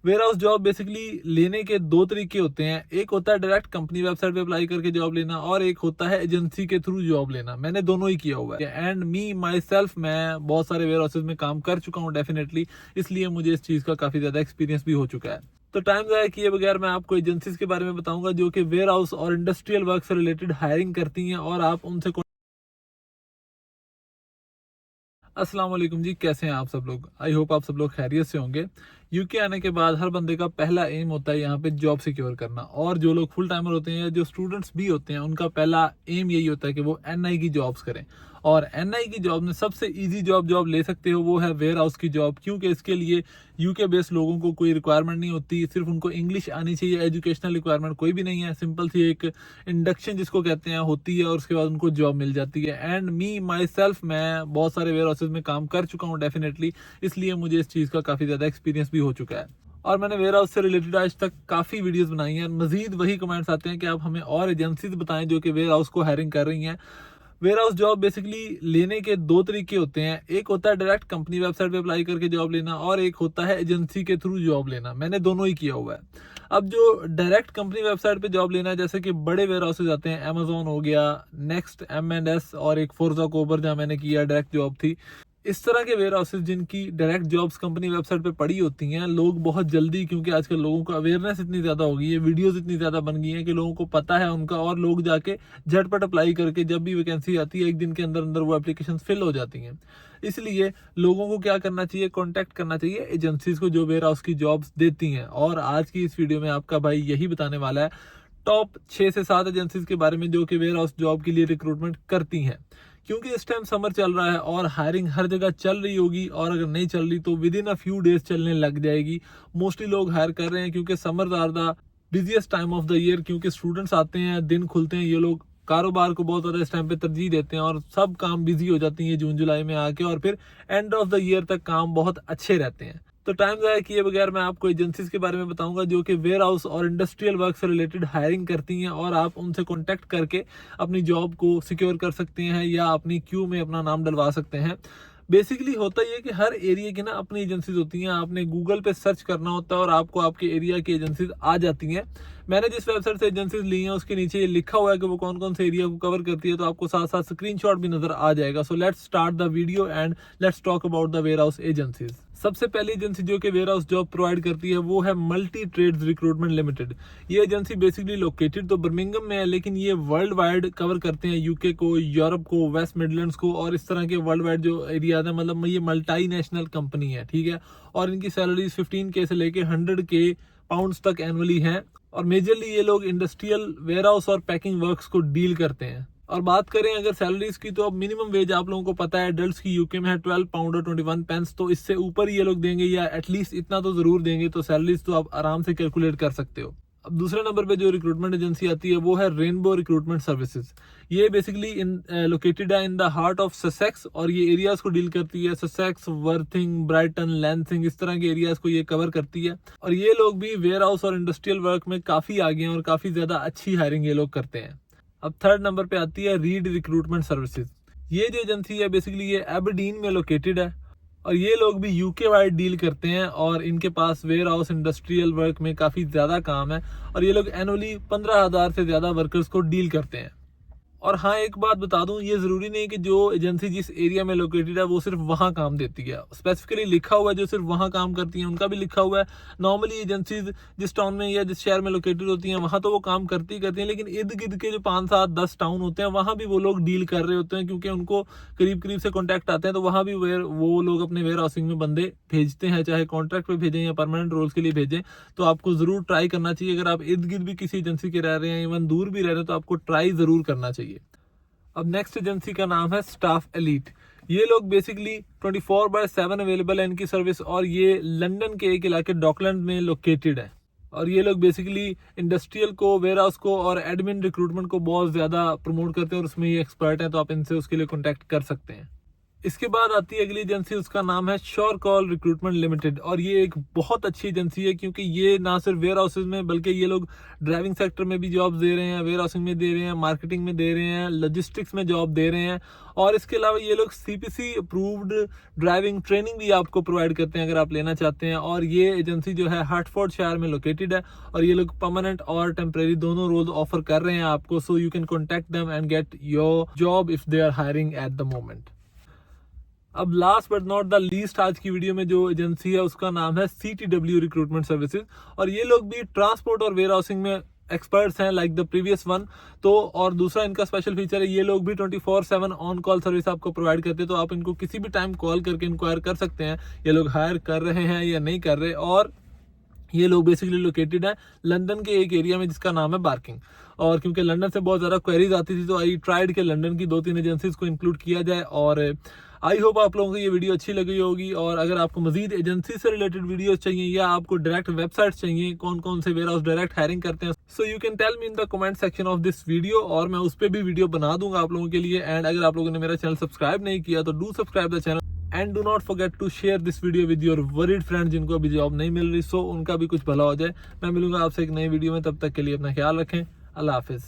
Ware house job basically लेने के दो तरीके होते हैं। एक होता है डायरेक्ट कंपनी वेबसाइट पे अप्लाई करके जॉब लेना, और एक होता है एजेंसी के थ्रू जॉब लेना। मैंने दोनों ही किया हुआ है एंड मी माई सेल्फ मैं बहुत सारे वेयर हाउसेज में काम कर चुका हूँ डेफिनेटली, इसलिए मुझे इस चीज़ का काफ़ी ज़्यादा एक्सपीरियंस भी हो चुका है। तो टाइम ज़ाया किए बगैर मैं आपको एजेंसीज के बारे में बताऊंगा जो कि वेयर हाउस और इंडस्ट्रियल वर्क से रिलेटेड हायरिंग करती हैं, और आप उनसे अस्सलाम वालेकुम जी, कैसे हैं आप सब लोग। आई होप आप सब लोग खैरियत से होंगे। यूके आने के बाद हर बंदे का पहला एम होता है यहाँ पे जॉब सिक्योर करना, और जो लोग फुल टाइमर होते हैं या जो स्टूडेंट्स भी होते हैं उनका पहला एम यही होता है कि वो एनआई की जॉब्स करें। और एनआई की जॉब में सबसे इजी जॉब ले सकते हो वो है वेयर हाउस की जॉब, क्योंकि इसके लिए यूके बेस्ड लोगों को कोई रिक्वायरमेंट नहीं होती, सिर्फ उनको इंग्लिश आनी चाहिए। एजुकेशनल रिक्वायरमेंट कोई भी नहीं है, सिंपल सी एक इंडक्शन जिसको कहते हैं होती है, और उसके बाद उनको जॉब मिल जाती है। एंड मी माई सेल्फ मैं बहुत सारे वेयर हाउसेज में काम कर चुका हूँ डेफिनेटली, इसलिए मुझे इस चीज़ का काफ़ी ज़्यादा एक्सपीरियंस भी हो चुका है। और मैंने वेयर हाउस से रिलेटेड आज तक काफ़ी वीडियोस बनाई हैं। मजीद वही कमेंट्स आते हैं कि आप हमें और एजेंसीज बताएं जो कि वेयर हाउस को हायरिंग कर रही हैं। वेयर हाउस जॉब बेसिकली लेने के दो तरीके होते हैं। एक होता है डायरेक्ट कंपनी वेबसाइट पे अप्लाई करके जॉब लेना, और एक होता है एजेंसी के थ्रू जॉब लेना। मैंने दोनों ही किया हुआ है। अब जो डायरेक्ट कंपनी वेबसाइट पे जॉब लेना है, जैसे कि बड़े वेयर हाउसेज आते हैं, अमेजोन हो गया, नेक्स्ट M&S, और एक फोर्जा कोबर जहाँ मैंने किया डायरेक्ट जॉब थी। इस तरह के वेयर हाउसेज जिनकी डायरेक्ट जॉब्स कंपनी वेबसाइट पे पड़ी होती हैं, लोग बहुत जल्दी, क्योंकि आजकल लोगों को अवेयरनेस इतनी ज़्यादा हो गई है, वीडियोस इतनी ज़्यादा बन गई हैं कि लोगों को पता है उनका, और लोग जाके झटपट अप्लाई करके जब भी वैकेंसी आती है एक दिन के अंदर अंदर वो एप्लीकेशन फिल हो जाती हैं। इसलिए लोगों को क्या करना चाहिए, कॉन्टैक्ट करना चाहिए एजेंसीज को जो वेयर हाउस की जॉब्स देती हैं। और आज की इस वीडियो में आपका भाई यही बताने वाला है टॉप 6 से 7 एजेंसीज के बारे में जो कि वेयर हाउस जॉब के लिए रिक्रूटमेंट करती हैं। क्योंकि इस टाइम समर चल रहा है और हायरिंग हर जगह चल रही होगी, और अगर नहीं चल रही तो with in a few days चलने लग जाएगी। मोस्टली लोग हायर कर रहे हैं क्योंकि summer are the busiest time of the year, क्योंकि स्टूडेंट्स आते हैं, दिन खुलते हैं, ये लोग कारोबार को बहुत ज़्यादा इस टाइम पे तरजीह देते हैं, और सब काम बिजी हो जाती है जून जुलाई में आके, और फिर एंड ऑफ द ईयर तक काम बहुत अच्छे रहते हैं। तो टाइम ज़ाया किए बगैर मैं आपको एजेंसीज के बारे में बताऊंगा जो कि वेयर हाउस और इंडस्ट्रियल वर्क से रिलेटेड हायरिंग करती हैं, और आप उनसे कॉन्टैक्ट करके अपनी जॉब को सिक्योर कर सकते हैं या अपनी क्यू में अपना नाम डलवा सकते हैं। बेसिकली होता ये है कि हर एरिया की ना अपनी एजेंसीज होती हैं। आपने गूगल पे सर्च करना होता है और आपको आपके एरिया की एजेंसीज आ जाती हैं। मैंने जिस वेबसाइट से एजेंसीज ली हैं उसके नीचे ये लिखा हुआ है कि वो कौन कौन से एरिया को कवर करती है, तो आपको साथ साथ स्क्रीनशॉट भी नजर आ जाएगा। So let's start the video and let's talk about the warehouse agencies. सबसे पहली एजेंसी जो कि वेयर हाउस जॉब प्रोवाइड करती है वो है मल्टी ट्रेड्स रिक्रूटमेंट लिमिटेड। ये एजेंसी बेसिकली लोकेटेड तो बर्मिंघम में है, लेकिन ये वर्ल्ड वाइड कवर करते हैं यूके को, यूरोप को, वेस्ट मिडलैंड्स को, और इस तरह के वर्ल्ड वाइड जो एरिया है, मतलब ये मल्टी नेशनल कंपनी है, ठीक है। और इनकी सैलरीज 15K से लेके 100K पाउंड्स तक एनुअली हैं। और मेजरली ये लोग इंडस्ट्रियल वेयर हाउस और पैकिंग वर्क्स को डील करते हैं। और बात करें अगर सैलरीज की, तो अब मिनिमम वेज आप लोगों को पता है एडल्ट्स की यूके में है 12 पाउंड और 21 पेंस, तो इससे ऊपर ये लोग देंगे या एटलीस्ट इतना तो जरूर देंगे। तो सैलरीज तो आप आराम से कैलकुलेट कर सकते हो। अब दूसरे नंबर पे जो रिक्रूटमेंट एजेंसी आती है वो है रेनबो रिक्रूटमेंट सर्विसेज। ये बेसिकली लोकेटेड है in the heart of Sussex, और ये एरियाज को डील करती है। ससेक्स, वर्थिंग, ब्राइटन, लैंसिंग, इस तरह के एरियाज को ये कवर करती है। और ये लोग भी वेयर हाउस और इंडस्ट्रियल वर्क में काफी आगे हैं और काफी ज्यादा अच्छी हायरिंग ये लोग करते हैं। अब थर्ड नंबर पे आती है रीड रिक्रूटमेंट सर्विसेज। ये जो एजेंसी है बेसिकली ये एबरडीन में लोकेटेड है, और ये लोग भी यूके वाइड डील करते हैं, और इनके पास वेयर हाउस इंडस्ट्रियल वर्क में काफ़ी ज़्यादा काम है, और ये लोग एनुअली 15,000 से ज़्यादा वर्कर्स को डील करते हैं। और हाँ, एक बात बता दूं, ये जरूरी नहीं कि जो एजेंसी जिस एरिया में लोकेटेड है वो सिर्फ वहाँ काम देती है। स्पेसिफिकली लिखा हुआ है जो सिर्फ वहाँ काम करती हैं उनका भी लिखा हुआ है। नॉर्मली एजेंसीज जिस टाउन में या जिस शहर में लोकेटेड होती हैं वहाँ तो वो काम करती ही करती हैं, लेकिन इर्द गिर्द के जो 5, 7, 10 टाउन होते हैं वहाँ भी वो लोग डील कर रहे होते हैं, क्योंकि उनको करीब करीब से कॉन्टैक्ट आते हैं। तो वहाँ भी वो लोग अपने वेयर हाउसिंग में बंदे भेजते हैं, चाहे कॉन्ट्रैक्ट पे भेजें या परमानेंट रोल्स के लिए भेजें। तो आपको जरूर ट्राई करना चाहिए। अगर आप इर्द गिर्द भी किसी एजेंसी के रह रहे हैं, इवन दूर भी रह रहे हैं, तो आपको ट्राई जरूर करना चाहिए। अब नेक्स्ट एजेंसी का नाम है स्टाफ एलीट। ये लोग बेसिकली 24/7 अवेलेबल है इनकी सर्विस, और ये लंदन के एक इलाके डॉकलैंड में लोकेटेड है। और ये लोग बेसिकली इंडस्ट्रियल को, वेयर हाउस को और एडमिन रिक्रूटमेंट को बहुत ज़्यादा प्रमोट करते हैं, और उसमें ये एक्सपर्ट हैं, तो आप इनसे उसके लिए कॉन्टैक्ट कर सकते हैं। इसके बाद आती है अगली एजेंसी, उसका नाम है श्योर कॉल रिक्रूटमेंट लिमिटेड। और ये एक बहुत अच्छी एजेंसी है क्योंकि ये ना सिर्फ वेयर हाउसेज में बल्कि ये लोग ड्राइविंग सेक्टर में भी जॉब दे रहे हैं, वेयर हाउसिंग में दे रहे हैं, मार्केटिंग में दे रहे हैं, लॉजिस्टिक्स में जॉब दे रहे हैं। और इसके अलावा ये लोग CPC अप्रूव्ड ड्राइविंग ट्रेनिंग भी आपको प्रोवाइड करते हैं अगर आप लेना चाहते हैं। और ये एजेंसी जो है हर्टफोर्डशायर में लोकेटेड है और ये लोग परमानेंट और टेम्परेरी दोनों रोल ऑफर कर रहे हैं आपको। So you can contact them and get your job if they are hiring at the moment. अब last but not the least आज की वीडियो में जो एजेंसी है उसका नाम है CTW रिक्रूटमेंट सर्विसेज। और ये लोग भी ट्रांसपोर्ट और वेयर हाउसिंग में एक्सपर्ट्स हैं लाइक द प्रीवियस वन। तो और दूसरा इनका स्पेशल फीचर है, ये लोग भी 24/7 ऑन कॉल सर्विस आपको प्रोवाइड करते हैं। तो आप इनको किसी भी टाइम कॉल करके इंक्वायर कर सकते हैं ये लोग हायर कर रहे हैं या नहीं कर रहे। और ये लोग बेसिकली लोकेटेड है लंदन के एक एरिया में जिसका नाम है बार्किंग। और क्योंकि लंदन से बहुत ज़्यादा क्वेरीज आती थी तो आई ट्राइड के लंदन की 2-3 एजेंसीज को इंक्लूड किया जाए। और आई होप आप लोगों को ये वीडियो अच्छी लगी होगी। और अगर आपको मजीद एजेंसी से रिलेटेड वीडियोस चाहिए या आपको डायरेक्ट वेबसाइट्स चाहिए कौन कौन से वेयर हाउस डायरेक्ट हायरिंग करते हैं, so you can tell me in the comment section of this video और मैं उस पर भी वीडियो बना दूंगा आप लोगों के लिए। एंड अगर आप लोगों ने मेरा चैनल सब्सक्राइब नहीं किया तो do subscribe the channel and do not forget to share this video with your worried friend जिनको अभी जॉब नहीं मिल रही, सो उनका भी कुछ भला हो जाए। मैं मिलूंगा आपसे एक नई वीडियो में, तब तक के लिए अपना ख्याल रखें। अल्लाह हाफिज़।